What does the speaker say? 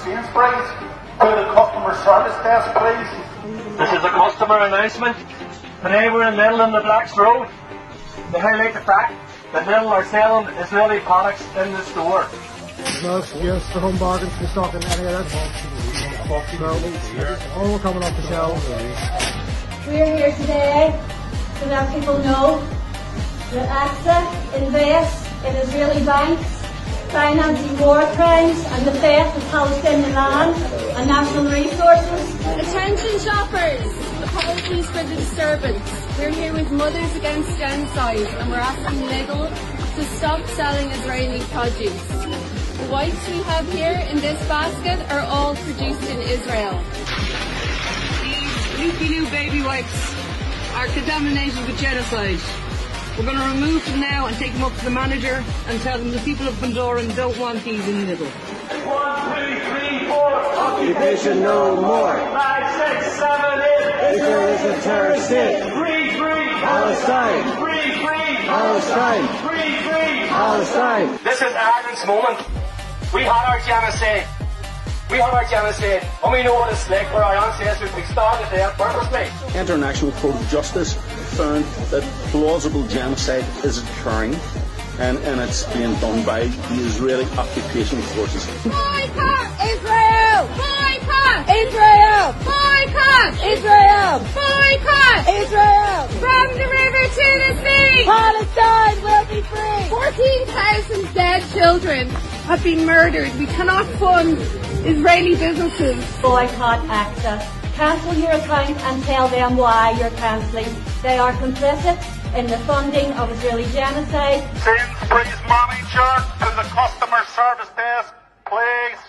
Sainsbury's. To the customer service desk, please. This is a customer announcement. Today we're in Lidl in the Blacks Road. They highlight the fact that Lidl are selling Israeli products in the store. No excuse for home bargains to stock in any of that. No, all coming off the shelves. We're here today to let people know that AXA invests in Israeli banks, financing war crimes and the theft of Palestinian land and national resources. Attention shoppers! Apologies for the disturbance. We're here with Mothers Against Genocide and we're asking Lidl to stop selling Israeli produce. The wipes we have here in this basket are all produced in Israel. These leaky baby wipes are contaminated with genocide. We're going to remove them now and take them up to the manager and tell them the people of Bundoran don't want these in Lidl. 1, 2, 3, 4. Occupation no more. 5, 6, 7, 8. Israel is a terrorist state. Free, free. Palestine. Free, free. Palestine. Free, free. Palestine. This is Ireland's moment. We had our genocide. We had our genocide. And we know what it's like for our ancestors. We started there purposely. International Court of Justice found that plausible genocide is occurring and it's being done by the Israeli occupation forces. Boycott Israel! Boycott Israel! Boycott Israel! Boycott Israel! From the river to the sea! Palestine will be free! 14,000 dead children have been murdered. We cannot fund Israeli businesses. Boycott AXA. Cancel your account and tell them why you're cancelling. They are complicit in the funding of Israeli genocide. Sainsbury's manager to the customer service desk, please.